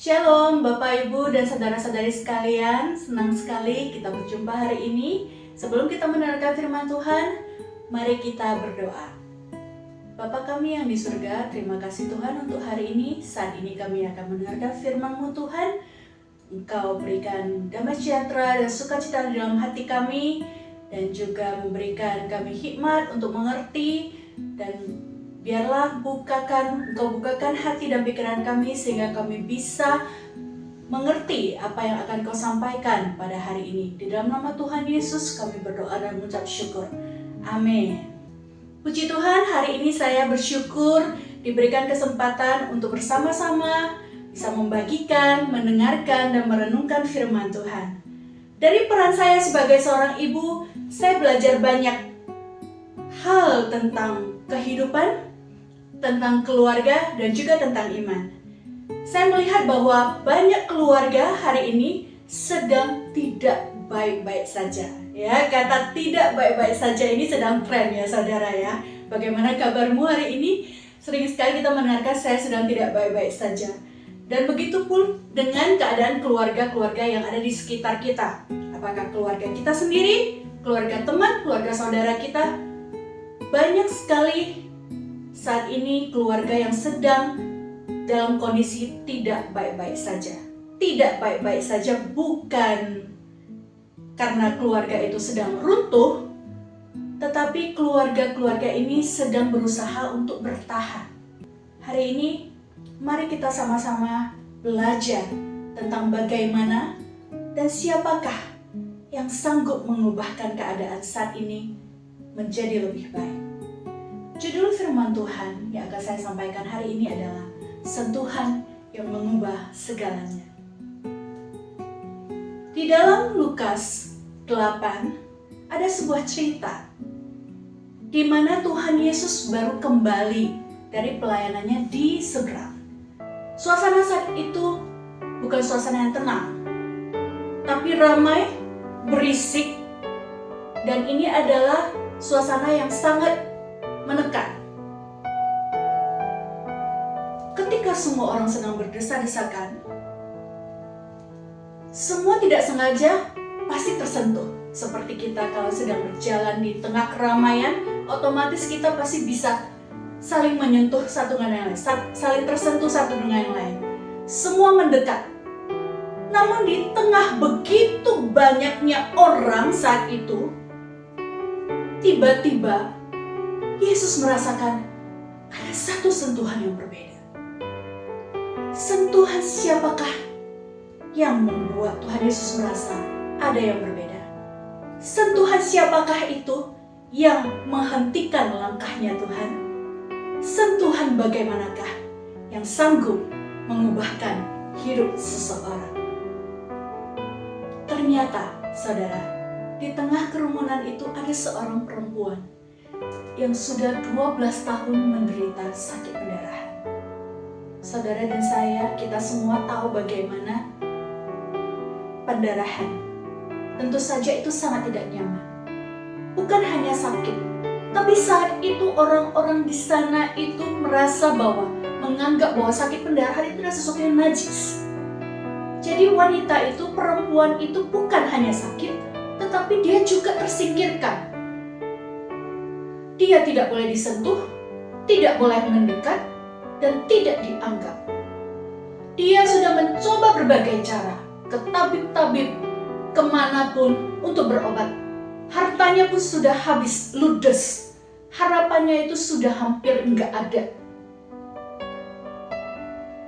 Shalom Bapak Ibu dan saudara-saudari sekalian, senang sekali kita berjumpa hari ini. Sebelum kita mendengarkan firman Tuhan, mari kita berdoa. Bapa kami yang di surga, terima kasih Tuhan untuk hari ini. Saat ini kami akan mendengarkan firman-Mu Tuhan. Engkau berikan damai sejahtera dan sukacita di dalam hati kami, dan juga memberikan kami hikmat untuk mengerti, dan biarlah Engkau bukakan hati dan pikiran kami sehingga kami bisa mengerti apa yang akan Kau sampaikan pada hari ini. Di dalam nama Tuhan Yesus kami berdoa dan mengucap syukur. Amin. Puji Tuhan, hari ini saya bersyukur diberikan kesempatan untuk bersama-sama bisa membagikan, mendengarkan, dan merenungkan firman Tuhan. Dari peran saya sebagai seorang ibu, saya belajar banyak hal tentang kehidupan, tentang keluarga, dan juga tentang iman. Saya melihat bahwa banyak keluarga hari ini sedang tidak baik-baik saja. Ya, kata tidak baik-baik saja ini sedang tren ya saudara ya. Bagaimana kabarmu hari ini? Sering sekali kita mendengarkan saya sedang tidak baik-baik saja. Dan begitu pun dengan keadaan keluarga-keluarga yang ada di sekitar kita. Apakah keluarga kita sendiri, keluarga teman, keluarga saudara kita? Banyak sekali saat ini keluarga yang sedang dalam kondisi tidak baik-baik saja. Tidak baik-baik saja bukan karena keluarga itu sedang runtuh, tetapi keluarga-keluarga ini sedang berusaha untuk bertahan. Hari ini, mari kita sama-sama belajar tentang bagaimana dan siapakah yang sanggup mengubahkan keadaan saat ini menjadi lebih baik. Judul firman Tuhan yang akan saya sampaikan hari ini adalah sentuhan yang mengubah segalanya. Di dalam Lukas 8 ada sebuah cerita di mana Tuhan Yesus baru kembali dari pelayanannya di seberang. Suasana saat itu bukan suasana yang tenang, tapi ramai, berisik, dan ini adalah suasana yang sangat menekan. Ketika semua orang sedang berdesak-desakan, semua tidak sengaja pasti tersentuh. Seperti kita kalau sedang berjalan di tengah keramaian, otomatis kita pasti bisa saling menyentuh satu dengan yang lain, saling tersentuh satu dengan yang lain. Semua mendekat. Namun di tengah begitu banyaknya orang saat itu, tiba-tiba Yesus merasakan ada satu sentuhan yang berbeda. Sentuhan siapakah yang membuat Tuhan Yesus merasa ada yang berbeda? Sentuhan siapakah itu yang menghentikan langkahnya Tuhan? Sentuhan bagaimanakah yang sanggup mengubahkan hidup seseorang? Ternyata, saudara, di tengah kerumunan itu ada seorang perempuan yang sudah 12 tahun menderita sakit pendarahan. Saudara dan saya, kita semua tahu bagaimana pendarahan. Tentu saja itu sangat tidak nyaman. Bukan hanya sakit, tapi saat itu orang-orang di sana itu merasa menganggap bahwa sakit pendarahan itu adalah sesuatu yang najis. Jadi wanita itu, perempuan itu bukan hanya sakit, tetapi dia juga tersingkirkan. Dia tidak boleh disentuh, tidak boleh mendekat, dan tidak dianggap. Dia sudah mencoba berbagai cara, ke tabib-tabib, kemanapun untuk berobat. Hartanya pun sudah habis, ludes. Harapannya itu sudah hampir enggak ada.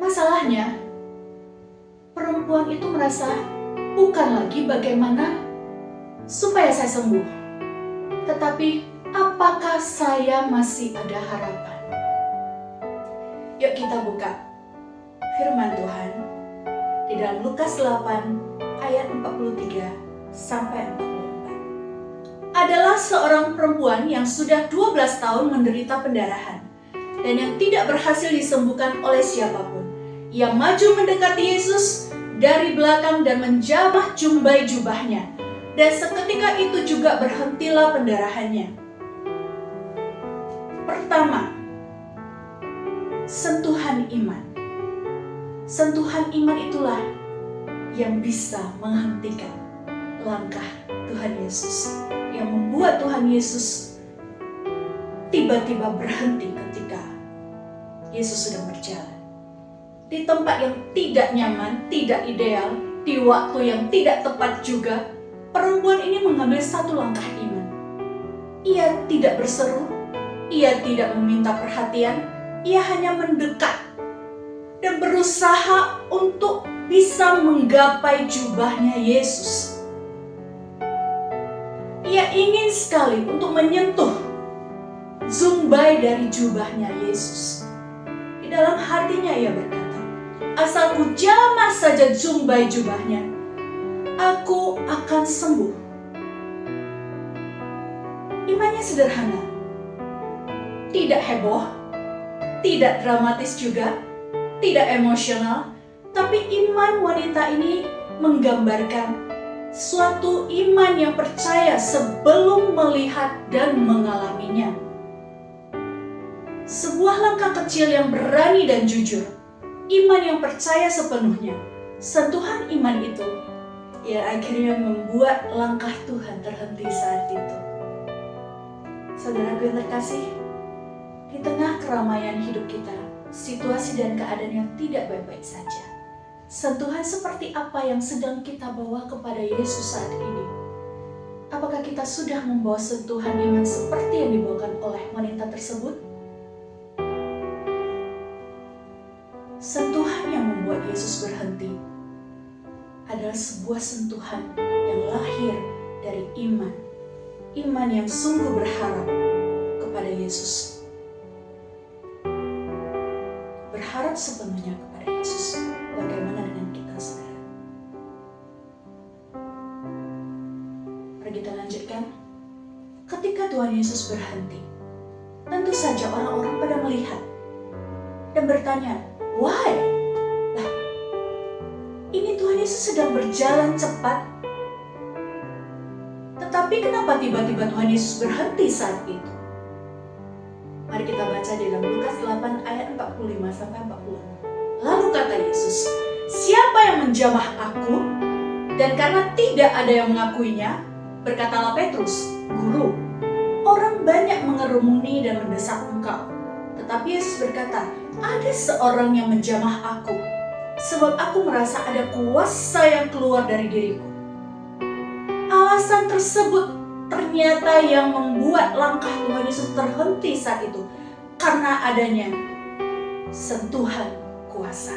Masalahnya, perempuan itu merasa bukan lagi bagaimana supaya saya sembuh, tetapi apakah saya masih ada harapan? Yuk kita buka firman Tuhan di dalam Lukas 8 ayat 43 sampai 44. Adalah seorang perempuan yang sudah 12 tahun menderita pendarahan dan yang tidak berhasil disembuhkan oleh siapapun. Ia maju mendekati Yesus dari belakang dan menjamah jumbai jubahnya, dan seketika itu juga berhentilah pendarahannya. Pertama, sentuhan iman. Sentuhan iman itulah yang bisa menghentikan langkah Tuhan Yesus, yang membuat Tuhan Yesus tiba-tiba berhenti ketika Yesus sedang berjalan di tempat yang tidak nyaman, tidak ideal, di waktu yang tidak tepat juga. Perempuan ini mengambil satu langkah iman. Ia tidak berseru, ia tidak meminta perhatian, ia hanya mendekat dan berusaha untuk bisa menggapai jubahnya Yesus. Ia ingin sekali untuk menyentuh zumbai dari jubahnya Yesus. Di dalam hatinya ia berkata, asal ku jamah saja zumbai jubahnya, aku akan sembuh. Imannya sederhana, tidak heboh, tidak dramatis juga, tidak emosional, tapi iman wanita ini menggambarkan suatu iman yang percaya sebelum melihat dan mengalaminya. Sebuah langkah kecil yang berani dan jujur, iman yang percaya sepenuhnya. Sentuhan iman itu yang akhirnya membuat langkah Tuhan terhenti saat itu. Saudaraku yang terkasih, di tengah keramaian hidup kita, situasi dan keadaan yang tidak baik-baik saja, sentuhan seperti apa yang sedang kita bawa kepada Yesus saat ini? Apakah kita sudah membawa sentuhan iman seperti yang dibawakan oleh wanita tersebut? Sentuhan yang membuat Yesus berhenti adalah sebuah sentuhan yang lahir dari iman. Iman yang sungguh berharap kepada Yesus. Berharap sepenuhnya kepada Yesus. Bagaimana dengan kita, saudara? Mari kita lanjutkan. Ketika Tuhan Yesus berhenti, tentu saja orang-orang pada melihat dan bertanya, why? Lah, ini Tuhan Yesus sedang berjalan cepat. Tetapi kenapa tiba-tiba Tuhan Yesus berhenti saat itu? Mari kita baca di dalam Lukas 8 ayat 45-46. Lalu kata Yesus, siapa yang menjamah aku? Dan karena tidak ada yang mengakuinya, berkatalah Petrus, Guru, orang banyak mengerumuni dan mendesak engkau. Tetapi Yesus berkata, ada seorang yang menjamah aku, sebab aku merasa ada kuasa yang keluar dari diriku. Alasan tersebut ternyata yang membuat langkah Tuhan Yesus terhenti saat itu, karena adanya sentuhan kuasa.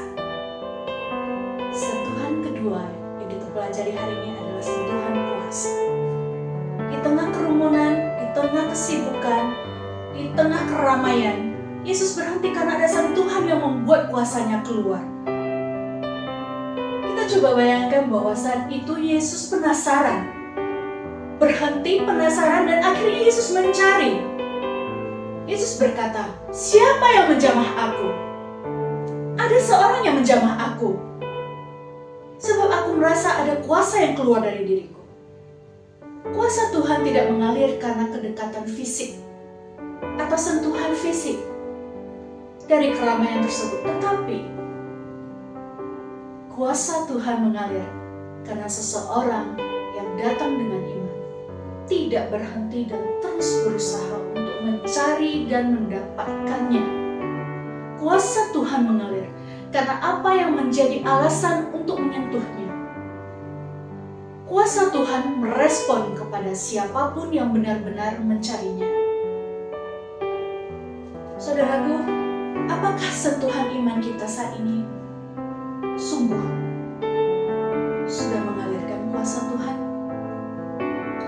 Sentuhan kedua yang kita pelajari hari ini adalah sentuhan kuasa. Di tengah kerumunan, di tengah kesibukan, di tengah keramaian, Yesus berhenti karena ada sentuhan yang membuat kuasanya keluar. Kita coba bayangkan bahwa saat itu Yesus penasaran. Berhenti penasaran dan akhirnya Yesus mencari. Yesus berkata, siapa yang menjamah aku? Ada seorang yang menjamah aku. Sebab aku merasa ada kuasa yang keluar dari diriku. Kuasa Tuhan tidak mengalir karena kedekatan fisik atau sentuhan fisik dari keramaian tersebut, tetapi kuasa Tuhan mengalir karena seseorang yang datang dengan iman, tidak berhenti dan terus berusaha untuk mencari dan mendapatkannya. Kuasa Tuhan mengalir karena apa yang menjadi alasan untuk menyentuhnya. Kuasa Tuhan merespon kepada siapapun yang benar-benar mencarinya. Saudaraku, apakah sentuhan iman kita saat ini sungguh sudah mengalirkan kuasa Tuhan?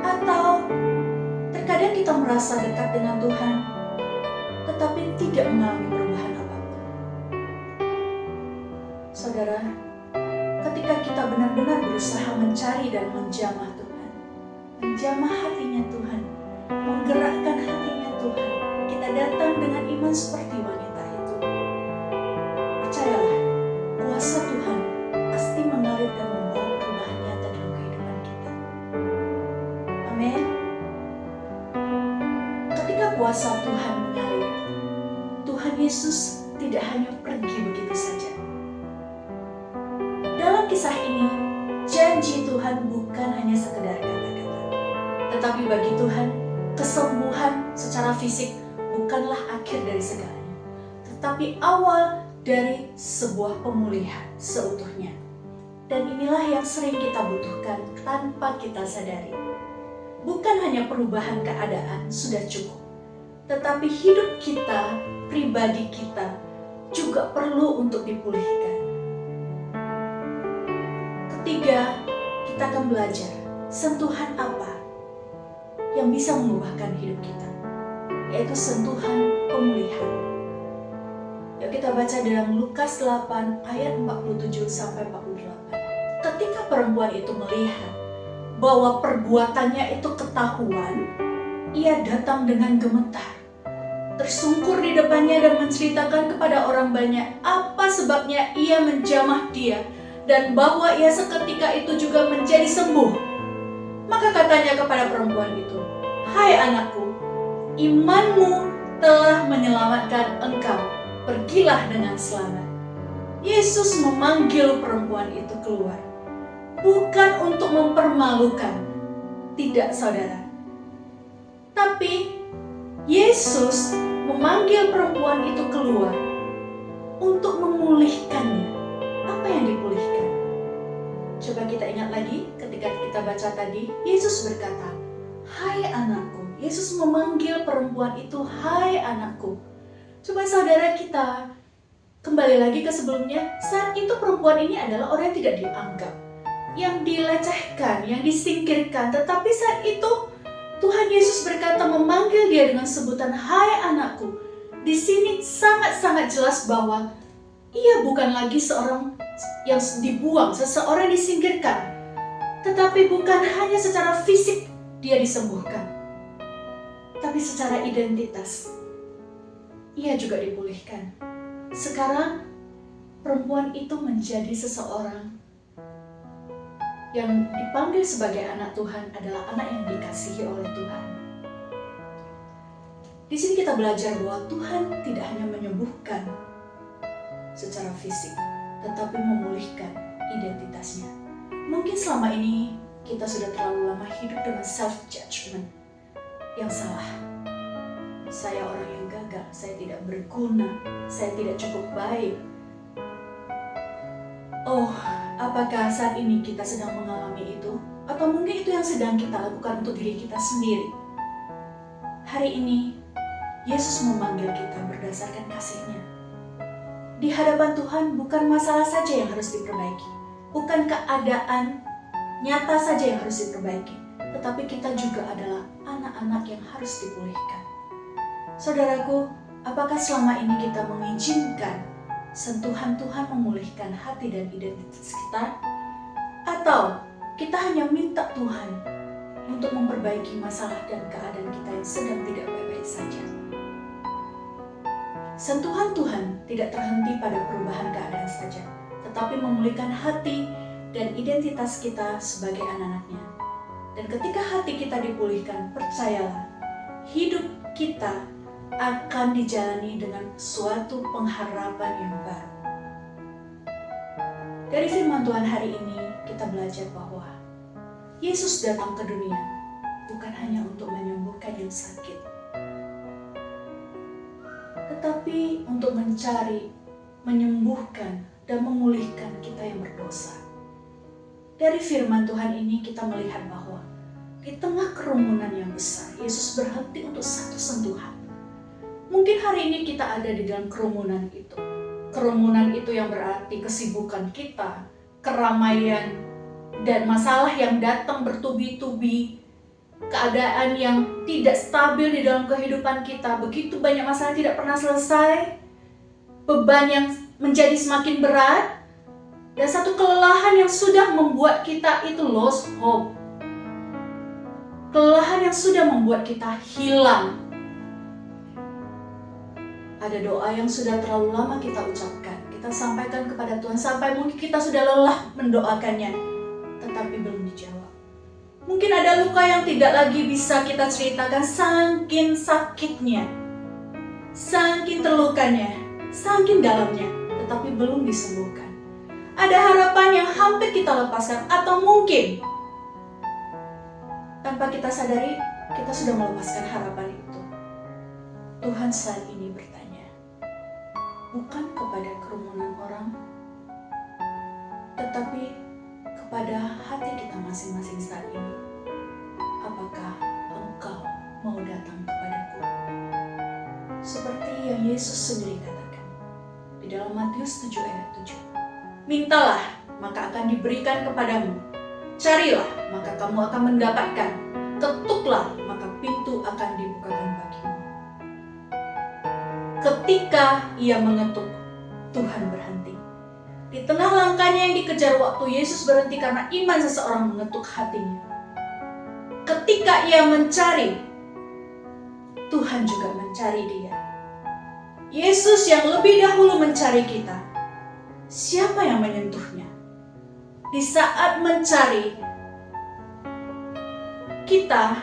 Atau terkadang kita merasa dekat dengan Tuhan, tetapi tidak mengalami perubahan apapun. Saudara, ketika kita benar-benar berusaha mencari dan menjamah Tuhan, menjamah hatinya Tuhan, menggerakkan hatinya Tuhan, kita datang dengan iman seperti wanita itu. Percayalah, kuasa Tuhan pasti mengalir dan membawa perubahan nyata dalam kehidupan kita. Amin. Ketika kuasa Tuhan mengalir, Tuhan Yesus tidak hanya pergi begitu saja. kesembuhan bukan hanya sekedar kata-kata. Tetapi bagi Tuhan, kesembuhan secara fisik bukanlah akhir dari segalanya, tetapi awal dari sebuah pemulihan seutuhnya. Dan inilah yang sering kita butuhkan tanpa kita sadari. Bukan hanya perubahan keadaan sudah cukup, tetapi hidup kita, pribadi kita, juga perlu untuk dipulihkan. Ketiga, kita akan belajar sentuhan apa yang bisa mengubahkan hidup kita, yaitu sentuhan pemulihan. Yuk kita baca dalam Lukas 8 ayat 47-48. Ketika perempuan itu melihat bahwa perbuatannya itu ketahuan, ia datang dengan gemetar, tersungkur di depannya dan menceritakan kepada orang banyak apa sebabnya ia menjamah dia dan bahwa ia seketika itu juga menjadi sembuh. Maka katanya kepada perempuan itu, "Hai anakku, imanmu telah menyelamatkan engkau, pergilah dengan selamat." Yesus memanggil perempuan itu keluar, bukan untuk mempermalukan, tidak saudara. Tapi Yesus memanggil perempuan itu keluar untuk memulihkannya. Apa yang dipulihkan? Coba kita ingat lagi ketika kita baca tadi, Yesus berkata, "Hai anakku." Yesus memanggil perempuan itu, "Hai anakku." Coba saudara kita kembali lagi ke sebelumnya, saat itu perempuan ini adalah orang yang tidak dianggap, yang dilecehkan, yang disingkirkan. Tetapi saat itu Tuhan Yesus berkata memanggil dia dengan sebutan "Hai anakku." Di sini sangat-sangat jelas bahwa ia bukan lagi seorang yang dibuang, seseorang yang disingkirkan. Tetapi bukan hanya secara fisik dia disembuhkan, tapi secara identitas ia juga dipulihkan. Sekarang perempuan itu menjadi seseorang yang dipanggil sebagai anak Tuhan, adalah anak yang dikasihi oleh Tuhan. Di sini kita belajar bahwa Tuhan tidak hanya menyembuhkan secara fisik, tetapi memulihkan identitasnya. Mungkin selama ini kita sudah terlalu lama hidup dengan self-judgment yang salah. Saya orang yang gagal, saya tidak berguna, saya tidak cukup baik. Oh, apakah saat ini kita sedang mengalami itu? Atau mungkin itu yang sedang kita lakukan untuk diri kita sendiri? Hari ini, Yesus memanggil kita berdasarkan kasih-Nya. Di hadapan Tuhan bukan masalah saja yang harus diperbaiki, bukan keadaan nyata saja yang harus diperbaiki, tetapi kita juga adalah anak-anak yang harus dipulihkan. Saudaraku, apakah selama ini kita mengizinkan sentuhan Tuhan memulihkan hati dan identitas kita? Atau kita hanya minta Tuhan untuk memperbaiki masalah dan keadaan kita yang sedang tidak baik-baik saja? Sentuhan Tuhan tidak terhenti pada perubahan keadaan saja, tetapi memulihkan hati dan identitas kita sebagai anak-anaknya. Dan ketika hati kita dipulihkan, percayalah, hidup kita akan dijalani dengan suatu pengharapan yang baru. Dari firman Tuhan hari ini, kita belajar bahwa Yesus datang ke dunia bukan hanya untuk menyembuhkan yang sakit, tetapi untuk mencari, menyembuhkan, dan memulihkan kita yang berdosa. Dari firman Tuhan ini kita melihat bahwa di tengah kerumunan yang besar, Yesus berhenti untuk satu sentuhan. Mungkin hari ini kita ada di dalam kerumunan itu. Kerumunan itu yang berarti kesibukan kita, keramaian, dan masalah yang datang bertubi-tubi, keadaan yang tidak stabil di dalam kehidupan kita. Begitu banyak masalah tidak pernah selesai, beban yang menjadi semakin berat, dan satu kelelahan yang sudah membuat kita itu lost hope. Kelelahan yang sudah membuat kita hilang. Ada doa yang sudah terlalu lama kita ucapkan, kita sampaikan kepada Tuhan sampai mungkin kita sudah lelah mendoakannya, tetapi belum dijawab. Mungkin ada luka yang tidak lagi bisa kita ceritakan, saking sakitnya, saking terlukanya, saking dalamnya, tetapi belum disembuhkan. Ada harapan yang hampir kita lepaskan, atau mungkin tanpa kita sadari, kita sudah melepaskan harapan itu. Tuhan saat ini bertanya, bukan kepada kerumunan orang, tetapi kepada hati kita masing-masing saat ini. Apakah engkau mau datang kepadaku? Seperti yang Yesus sendiri katakan di dalam Matius 7 ayat 7. Mintalah, maka akan diberikan kepadamu. Carilah, maka kamu akan mendapatkan. Ketuklah, maka pintu akan dibukakan bagimu. Ketika ia mengetuk, Tuhan berhenti. Di tengah langkahnya yang dikejar waktu, Yesus berhenti karena iman seseorang mengetuk hatinya. Ketika ia mencari, Tuhan juga mencari dia. Yesus yang lebih dahulu mencari kita, siapa yang menyentuhnya? Di saat mencari, kita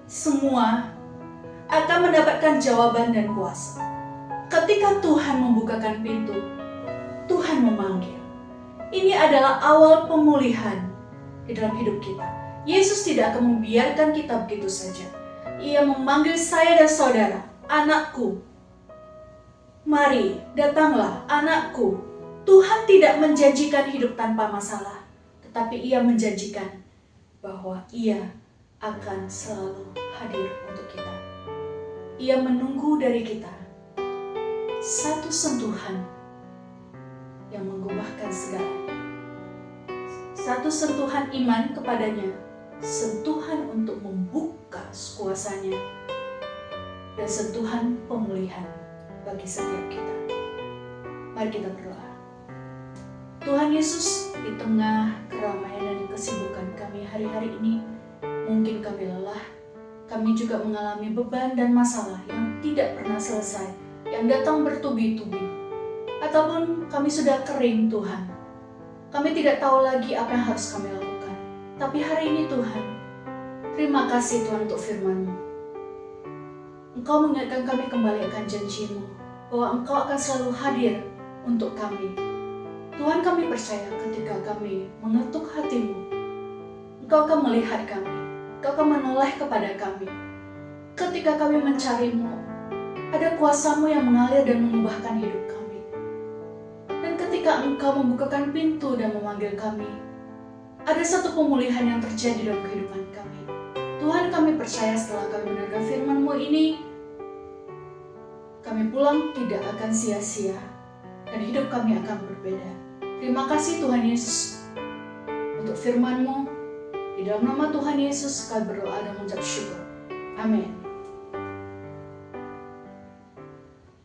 semua akan mendapatkan jawaban dan kuasa. Ketika Tuhan membukakan pintu, Tuhan memanggil. Ini adalah awal pemulihan di dalam hidup kita. Yesus tidak akan membiarkan kita begitu saja. Ia memanggil saya dan saudara, anakku. Mari, datanglah anakku. Tuhan tidak menjanjikan hidup tanpa masalah, tetapi Ia menjanjikan bahwa Ia akan selalu hadir untuk kita. Ia menunggu dari kita satu sentuhan yang mengubahkan segalanya. Satu sentuhan iman kepadanya, sentuhan untuk membuka kuasanya, dan sentuhan pemulihan bagi setiap kita. Mari kita berdoa. Tuhan Yesus, di tengah keramaian dan kesibukan kami hari-hari ini, mungkin kami lelah, kami juga mengalami beban dan masalah yang tidak pernah selesai, yang datang bertubi-tubi, ataupun kami sudah kering Tuhan. Kami tidak tahu lagi apa yang harus kami lakukan. Tapi hari ini Tuhan, terima kasih Tuhan untuk firman-Mu. Engkau mengingatkan kami kembali akan janji-Mu, bahwa Engkau akan selalu hadir untuk kami. Tuhan, kami percaya ketika kami mengetuk hati-Mu, Engkau akan melihat kami, Engkau akan menoleh kepada kami. Ketika kami mencari-Mu, ada kuasa-Mu yang mengalir dan mengubahkan hidup kami. Dan ketika Engkau membukakan pintu dan memanggil kami, ada satu pemulihan yang terjadi dalam kehidupan kami. Tuhan, kami percaya setelah kami mendengar firman-Mu ini, kami pulang tidak akan sia-sia, dan hidup kami akan berbeda. Terima kasih Tuhan Yesus untuk firman-Mu. Di dalam nama Tuhan Yesus kami berdoa dan mengucap syukur. Amin.